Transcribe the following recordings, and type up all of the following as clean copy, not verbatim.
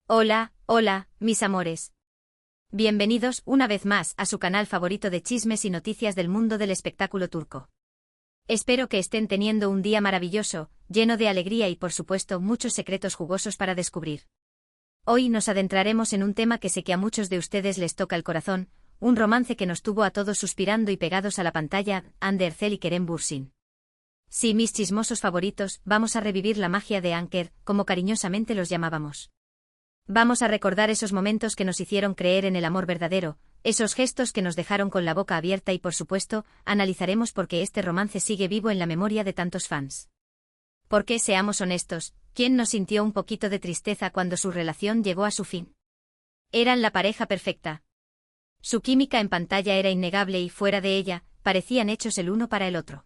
Hola, hola, mis amores. Bienvenidos una vez más a su canal favorito de chismes y noticias del mundo del espectáculo turco. Espero que estén teniendo un día maravilloso, lleno de alegría y por supuesto muchos secretos jugosos para descubrir. Hoy nos adentraremos en un tema que sé que a muchos de ustedes les toca el corazón, un romance que nos tuvo a todos suspirando y pegados a la pantalla, Hande Erçel y Kerem Bürsin. Sí, mis chismosos favoritos, vamos a revivir la magia de Anker, como cariñosamente los llamábamos. Vamos a recordar esos momentos que nos hicieron creer en el amor verdadero, esos gestos que nos dejaron con la boca abierta y por supuesto, analizaremos por qué este romance sigue vivo en la memoria de tantos fans. Porque, seamos honestos, ¿quién no sintió un poquito de tristeza cuando su relación llegó a su fin? Eran la pareja perfecta. Su química en pantalla era innegable y fuera de ella, parecían hechos el uno para el otro.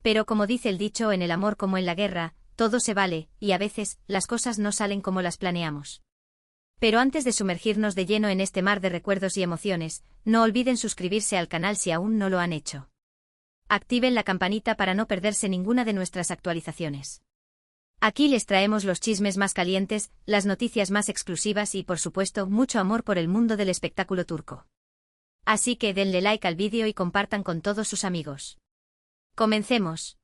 Pero como dice el dicho, en el amor como en la guerra, todo se vale, y a veces, las cosas no salen como las planeamos. Pero antes de sumergirnos de lleno en este mar de recuerdos y emociones, no olviden suscribirse al canal si aún no lo han hecho. Activen la campanita para no perderse ninguna de nuestras actualizaciones. Aquí les traemos los chismes más calientes, las noticias más exclusivas y por supuesto mucho amor por el mundo del espectáculo turco. Así que denle like al vídeo y compartan con todos sus amigos. Comencemos.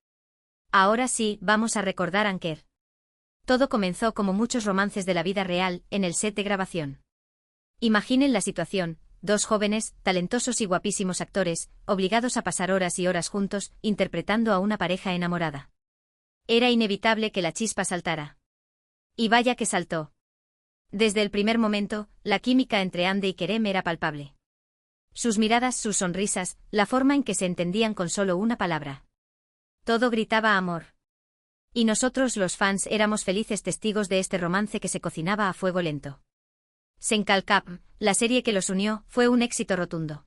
Ahora sí, vamos a recordar Anker. Todo comenzó como muchos romances de la vida real, en el set de grabación. Imaginen la situación, dos jóvenes, talentosos y guapísimos actores, obligados a pasar horas y horas juntos, interpretando a una pareja enamorada. Era inevitable que la chispa saltara. Y vaya que saltó. Desde el primer momento, la química entre Hande y Kerem era palpable. Sus miradas, sus sonrisas, la forma en que se entendían con solo una palabra. Todo gritaba amor. Y nosotros los fans éramos felices testigos de este romance que se cocinaba a fuego lento. Senkalkap, la serie que los unió, fue un éxito rotundo.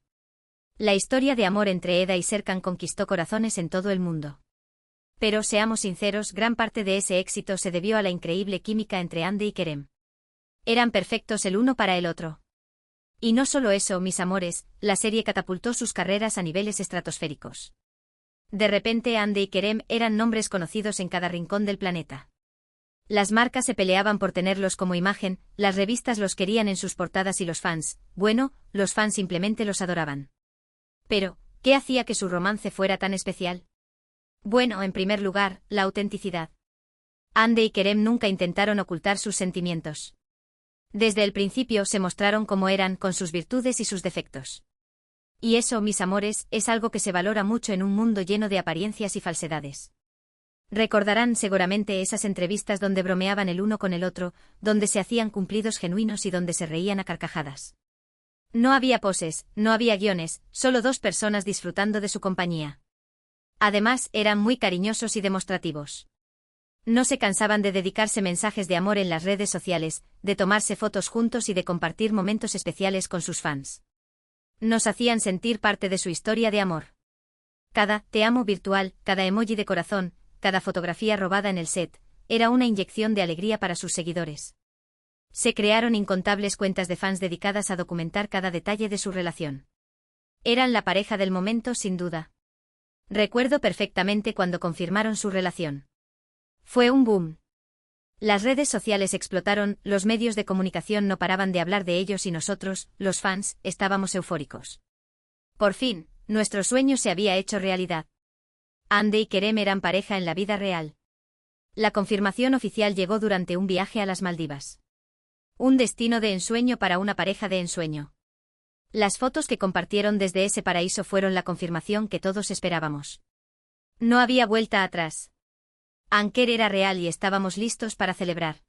La historia de amor entre Eda y Serkan conquistó corazones en todo el mundo. Pero seamos sinceros, gran parte de ese éxito se debió a la increíble química entre Hande y Kerem. Eran perfectos el uno para el otro. Y no solo eso, mis amores, la serie catapultó sus carreras a niveles estratosféricos. De repente Hande y Kerem eran nombres conocidos en cada rincón del planeta. Las marcas se peleaban por tenerlos como imagen, las revistas los querían en sus portadas y los fans, bueno, los fans simplemente los adoraban. Pero, ¿qué hacía que su romance fuera tan especial? Bueno, en primer lugar, la autenticidad. Hande y Kerem nunca intentaron ocultar sus sentimientos. Desde el principio se mostraron como eran, con sus virtudes y sus defectos. Y eso, mis amores, es algo que se valora mucho en un mundo lleno de apariencias y falsedades. Recordarán seguramente esas entrevistas donde bromeaban el uno con el otro, donde se hacían cumplidos genuinos y donde se reían a carcajadas. No había poses, no había guiones, solo dos personas disfrutando de su compañía. Además, eran muy cariñosos y demostrativos. No se cansaban de dedicarse mensajes de amor en las redes sociales, de tomarse fotos juntos y de compartir momentos especiales con sus fans. Nos hacían sentir parte de su historia de amor. Cada te amo virtual, cada emoji de corazón, cada fotografía robada en el set, era una inyección de alegría para sus seguidores. Se crearon incontables cuentas de fans dedicadas a documentar cada detalle de su relación. Eran la pareja del momento sin duda. Recuerdo perfectamente cuando confirmaron su relación. Fue un boom. Las redes sociales explotaron, los medios de comunicación no paraban de hablar de ellos y nosotros, los fans, estábamos eufóricos. Por fin, nuestro sueño se había hecho realidad. Hande y Kerem eran pareja en la vida real. La confirmación oficial llegó durante un viaje a las Maldivas. Un destino de ensueño para una pareja de ensueño. Las fotos que compartieron desde ese paraíso fueron la confirmación que todos esperábamos. No había vuelta atrás. Anker era real y estábamos listos para celebrar.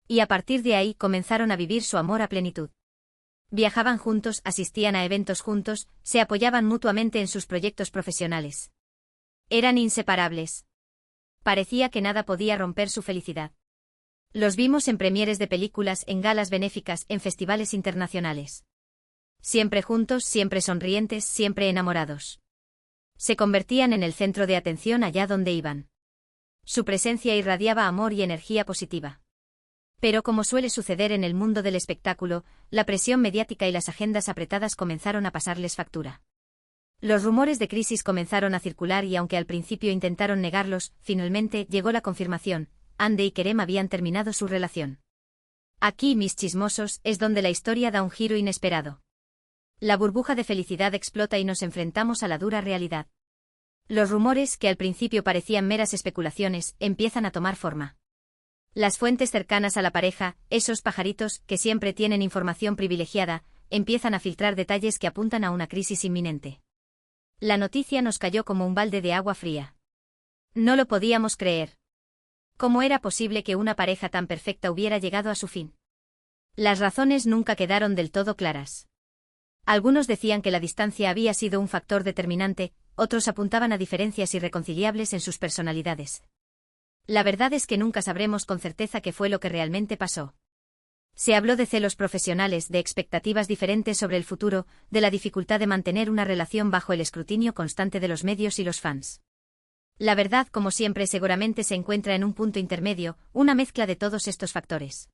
Y a partir de ahí comenzaron a vivir su amor a plenitud. Viajaban juntos, asistían a eventos juntos, se apoyaban mutuamente en sus proyectos profesionales. Eran inseparables. Parecía que nada podía romper su felicidad. Los vimos en premieres de películas, en galas benéficas, en festivales internacionales. Siempre juntos, siempre sonrientes, siempre enamorados. Se convertían en el centro de atención allá donde iban. Su presencia irradiaba amor y energía positiva. Pero como suele suceder en el mundo del espectáculo, la presión mediática y las agendas apretadas comenzaron a pasarles factura. Los rumores de crisis comenzaron a circular y aunque al principio intentaron negarlos, finalmente llegó la confirmación: Hande y Kerem habían terminado su relación. Aquí, mis chismosos, es donde la historia da un giro inesperado. La burbuja de felicidad explota y nos enfrentamos a la dura realidad. Los rumores, que al principio parecían meras especulaciones, empiezan a tomar forma. Las fuentes cercanas a la pareja, esos pajaritos, que siempre tienen información privilegiada, empiezan a filtrar detalles que apuntan a una crisis inminente. La noticia nos cayó como un balde de agua fría. No lo podíamos creer. ¿Cómo era posible que una pareja tan perfecta hubiera llegado a su fin? Las razones nunca quedaron del todo claras. Algunos decían que la distancia había sido un factor determinante, otros apuntaban a diferencias irreconciliables en sus personalidades. La verdad es que nunca sabremos con certeza qué fue lo que realmente pasó. Se habló de celos profesionales, de expectativas diferentes sobre el futuro, de la dificultad de mantener una relación bajo el escrutinio constante de los medios y los fans. La verdad, como siempre, seguramente se encuentra en un punto intermedio, una mezcla de todos estos factores.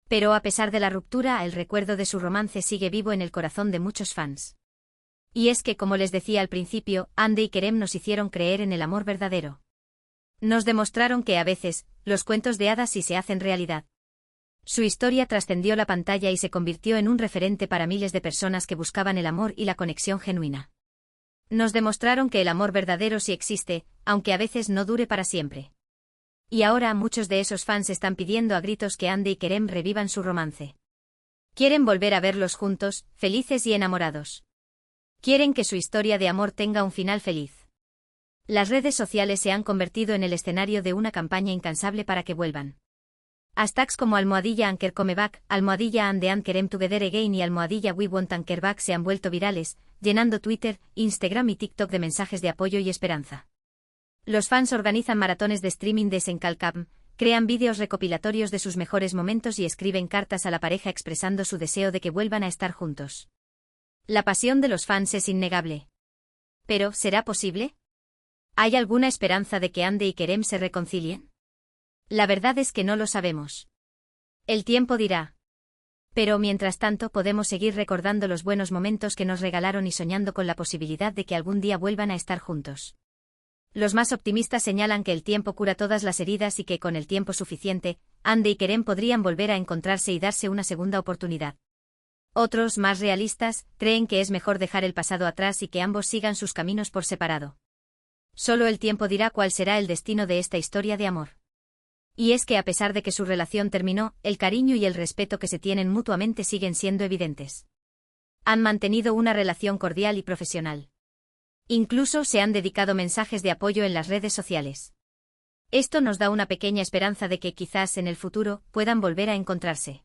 Pero a pesar de la ruptura, el recuerdo de su romance sigue vivo en el corazón de muchos fans. Y es que, como les decía al principio, Andy y Kerem nos hicieron creer en el amor verdadero. Nos demostraron que a veces, los cuentos de hadas sí se hacen realidad. Su historia trascendió la pantalla y se convirtió en un referente para miles de personas que buscaban el amor y la conexión genuina. Nos demostraron que el amor verdadero sí existe, aunque a veces no dure para siempre. Y ahora muchos de esos fans están pidiendo a gritos que Andy y Kerem revivan su romance. Quieren volver a verlos juntos, felices y enamorados. Quieren que su historia de amor tenga un final feliz. Las redes sociales se han convertido en el escenario de una campaña incansable para que vuelvan. Hashtags como @Anker come back, @Andy and Kerem together again y @We want Anker back se han vuelto virales, llenando Twitter, Instagram y TikTok de mensajes de apoyo y esperanza. Los fans organizan maratones de streaming de Senkalkam, crean vídeos recopilatorios de sus mejores momentos y escriben cartas a la pareja expresando su deseo de que vuelvan a estar juntos. La pasión de los fans es innegable. Pero, ¿será posible? ¿Hay alguna esperanza de que Andy y Kerem se reconcilien? La verdad es que no lo sabemos. El tiempo dirá. Pero mientras tanto podemos seguir recordando los buenos momentos que nos regalaron y soñando con la posibilidad de que algún día vuelvan a estar juntos. Los más optimistas señalan que el tiempo cura todas las heridas y que con el tiempo suficiente, Andy y Kerem podrían volver a encontrarse y darse una segunda oportunidad. Otros, más realistas, creen que es mejor dejar el pasado atrás y que ambos sigan sus caminos por separado. Solo el tiempo dirá cuál será el destino de esta historia de amor. Y es que a pesar de que su relación terminó, el cariño y el respeto que se tienen mutuamente siguen siendo evidentes. Han mantenido una relación cordial y profesional. Incluso se han dedicado mensajes de apoyo en las redes sociales. Esto nos da una pequeña esperanza de que quizás en el futuro puedan volver a encontrarse.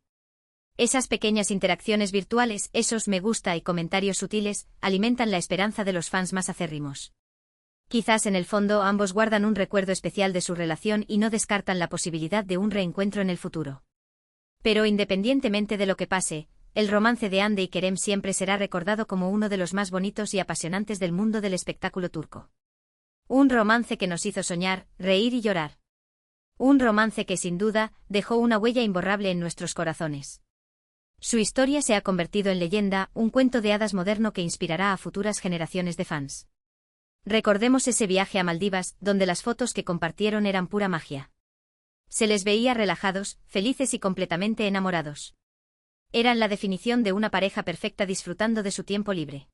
Esas pequeñas interacciones virtuales, esos me gusta y comentarios sutiles, alimentan la esperanza de los fans más acérrimos. Quizás en el fondo ambos guardan un recuerdo especial de su relación y no descartan la posibilidad de un reencuentro en el futuro. Pero independientemente de lo que pase, el romance de Andy y Kerem siempre será recordado como uno de los más bonitos y apasionantes del mundo del espectáculo turco. Un romance que nos hizo soñar, reír y llorar. Un romance que sin duda dejó una huella imborrable en nuestros corazones. Su historia se ha convertido en leyenda, un cuento de hadas moderno que inspirará a futuras generaciones de fans. Recordemos ese viaje a Maldivas, donde las fotos que compartieron eran pura magia. Se les veía relajados, felices y completamente enamorados. Eran la definición de una pareja perfecta disfrutando de su tiempo libre.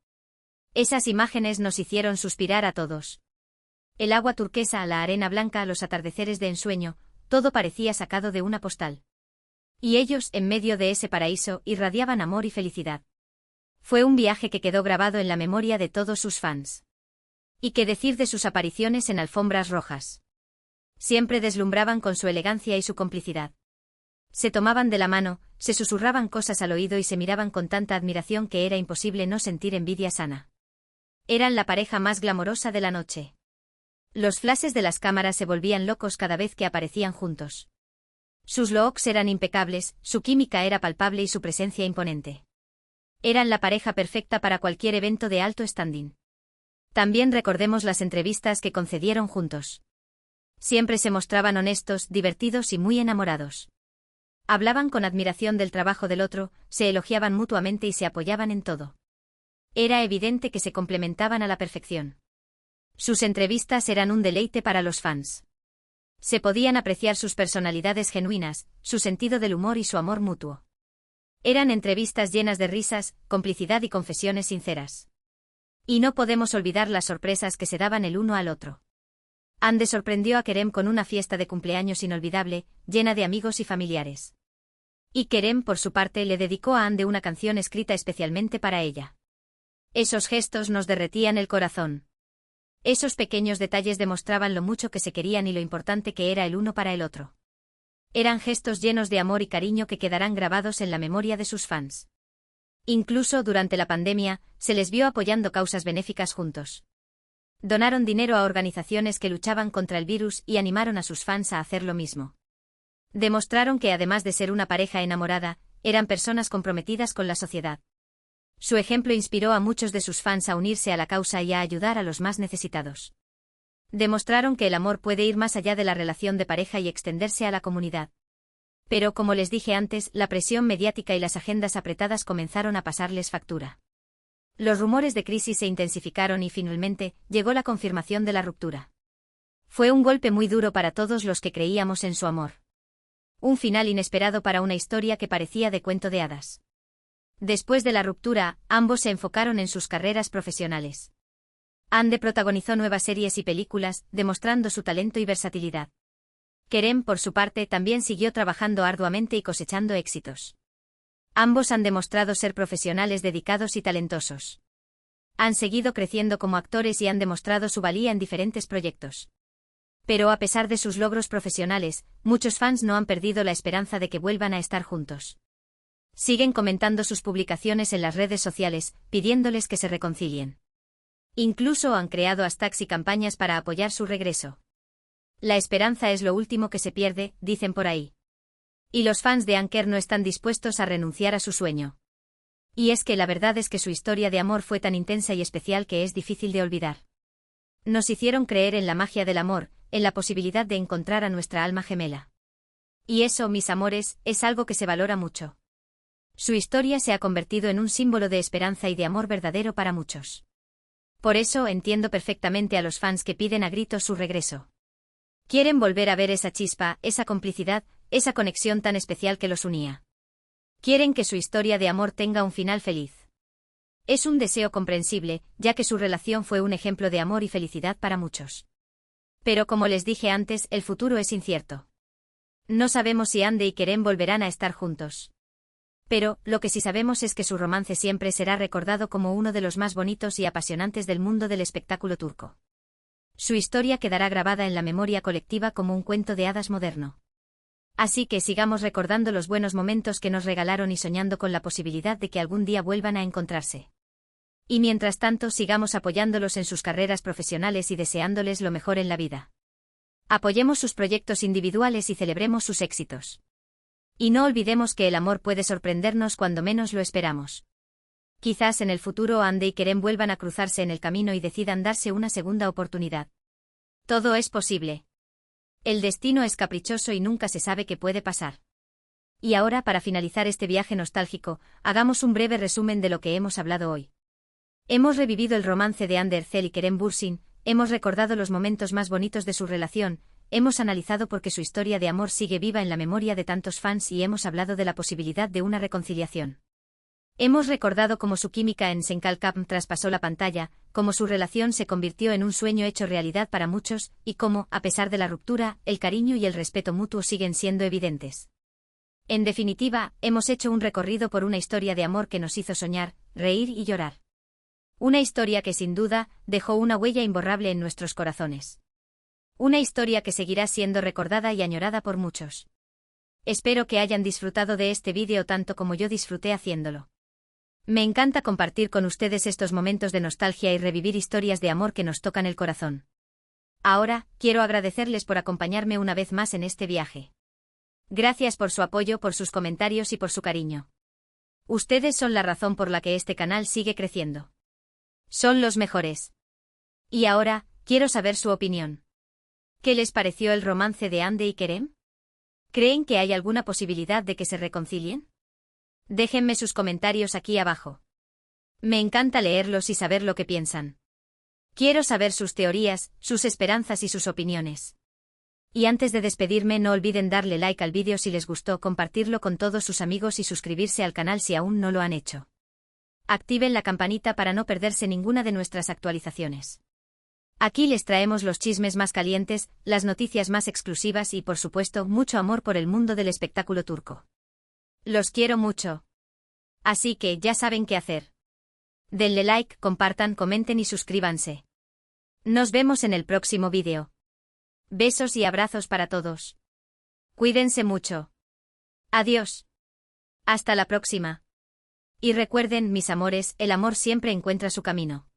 Esas imágenes nos hicieron suspirar a todos. El agua turquesa, la arena blanca, los atardeceres de ensueño, todo parecía sacado de una postal. Y ellos, en medio de ese paraíso, irradiaban amor y felicidad. Fue un viaje que quedó grabado en la memoria de todos sus fans. ¿Y qué decir de sus apariciones en alfombras rojas? Siempre deslumbraban con su elegancia y su complicidad. Se tomaban de la mano, se susurraban cosas al oído y se miraban con tanta admiración que era imposible no sentir envidia sana. Eran la pareja más glamorosa de la noche. Los flashes de las cámaras se volvían locos cada vez que aparecían juntos. Sus looks eran impecables, su química era palpable y su presencia imponente. Eran la pareja perfecta para cualquier evento de alto standing. También recordemos las entrevistas que concedieron juntos. Siempre se mostraban honestos, divertidos y muy enamorados. Hablaban con admiración del trabajo del otro, se elogiaban mutuamente y se apoyaban en todo. Era evidente que se complementaban a la perfección. Sus entrevistas eran un deleite para los fans. Se podían apreciar sus personalidades genuinas, su sentido del humor y su amor mutuo. Eran entrevistas llenas de risas, complicidad y confesiones sinceras. Y no podemos olvidar las sorpresas que se daban el uno al otro. Ande sorprendió a Kerem con una fiesta de cumpleaños inolvidable, llena de amigos y familiares. Y Kerem, por su parte, le dedicó a Ande una canción escrita especialmente para ella. Esos gestos nos derretían el corazón. Esos pequeños detalles demostraban lo mucho que se querían y lo importante que era el uno para el otro. Eran gestos llenos de amor y cariño que quedarán grabados en la memoria de sus fans. Incluso durante la pandemia, se les vio apoyando causas benéficas juntos. Donaron dinero a organizaciones que luchaban contra el virus y animaron a sus fans a hacer lo mismo. Demostraron que además de ser una pareja enamorada, eran personas comprometidas con la sociedad. Su ejemplo inspiró a muchos de sus fans a unirse a la causa y a ayudar a los más necesitados. Demostraron que el amor puede ir más allá de la relación de pareja y extenderse a la comunidad. Pero como les dije antes, la presión mediática y las agendas apretadas comenzaron a pasarles factura. Los rumores de crisis se intensificaron y finalmente llegó la confirmación de la ruptura. Fue un golpe muy duro para todos los que creíamos en su amor. Un final inesperado para una historia que parecía de cuento de hadas. Después de la ruptura, ambos se enfocaron en sus carreras profesionales. Ande protagonizó nuevas series y películas, demostrando su talento y versatilidad. Kerem, por su parte, también siguió trabajando arduamente y cosechando éxitos. Ambos han demostrado ser profesionales dedicados y talentosos. Han seguido creciendo como actores y han demostrado su valía en diferentes proyectos. Pero a pesar de sus logros profesionales, muchos fans no han perdido la esperanza de que vuelvan a estar juntos. Siguen comentando sus publicaciones en las redes sociales, pidiéndoles que se reconcilien. Incluso han creado hashtags y campañas para apoyar su regreso. La esperanza es lo último que se pierde, dicen por ahí. Y los fans de Anker no están dispuestos a renunciar a su sueño. Y es que la verdad es que su historia de amor fue tan intensa y especial que es difícil de olvidar. Nos hicieron creer en la magia del amor, en la posibilidad de encontrar a nuestra alma gemela. Y eso, mis amores, es algo que se valora mucho. Su historia se ha convertido en un símbolo de esperanza y de amor verdadero para muchos. Por eso entiendo perfectamente a los fans que piden a gritos su regreso. Quieren volver a ver esa chispa, esa complicidad, esa conexión tan especial que los unía. Quieren que su historia de amor tenga un final feliz. Es un deseo comprensible, ya que su relación fue un ejemplo de amor y felicidad para muchos. Pero como les dije antes, el futuro es incierto. No sabemos si Ande y Kerem volverán a estar juntos. Pero, lo que sí sabemos es que su romance siempre será recordado como uno de los más bonitos y apasionantes del mundo del espectáculo turco. Su historia quedará grabada en la memoria colectiva como un cuento de hadas moderno. Así que sigamos recordando los buenos momentos que nos regalaron y soñando con la posibilidad de que algún día vuelvan a encontrarse. Y mientras tanto sigamos apoyándolos en sus carreras profesionales y deseándoles lo mejor en la vida. Apoyemos sus proyectos individuales y celebremos sus éxitos. Y no olvidemos que el amor puede sorprendernos cuando menos lo esperamos. Quizás en el futuro Ande y Kerem vuelvan a cruzarse en el camino y decidan darse una segunda oportunidad. Todo es posible. El destino es caprichoso y nunca se sabe qué puede pasar. Y ahora, para finalizar este viaje nostálgico, hagamos un breve resumen de lo que hemos hablado hoy. Hemos revivido el romance de Hande Erçel y Kerem Bürsin, hemos recordado los momentos más bonitos de su relación, hemos analizado por qué su historia de amor sigue viva en la memoria de tantos fans y hemos hablado de la posibilidad de una reconciliación. Hemos recordado cómo su química en Senkalkam traspasó la pantalla, cómo su relación se convirtió en un sueño hecho realidad para muchos, y cómo, a pesar de la ruptura, el cariño y el respeto mutuo siguen siendo evidentes. En definitiva, hemos hecho un recorrido por una historia de amor que nos hizo soñar, reír y llorar. Una historia que sin duda dejó una huella imborrable en nuestros corazones. Una historia que seguirá siendo recordada y añorada por muchos. Espero que hayan disfrutado de este vídeo tanto como yo disfruté haciéndolo. Me encanta compartir con ustedes estos momentos de nostalgia y revivir historias de amor que nos tocan el corazón. Ahora, quiero agradecerles por acompañarme una vez más en este viaje. Gracias por su apoyo, por sus comentarios y por su cariño. Ustedes son la razón por la que este canal sigue creciendo. Son los mejores. Y ahora, quiero saber su opinión. ¿Qué les pareció el romance de Hande y Kerem? ¿Creen que hay alguna posibilidad de que se reconcilien? Déjenme sus comentarios aquí abajo. Me encanta leerlos y saber lo que piensan. Quiero saber sus teorías, sus esperanzas y sus opiniones. Y antes de despedirme, no olviden darle like al vídeo si les gustó, compartirlo con todos sus amigos y suscribirse al canal si aún no lo han hecho. Activen la campanita para no perderse ninguna de nuestras actualizaciones. Aquí les traemos los chismes más calientes, las noticias más exclusivas y, por supuesto, mucho amor por el mundo del espectáculo turco. Los quiero mucho. Así que ya saben qué hacer. Denle like, compartan, comenten y suscríbanse. Nos vemos en el próximo vídeo. Besos y abrazos para todos. Cuídense mucho. Adiós. Hasta la próxima. Y recuerden, mis amores, el amor siempre encuentra su camino.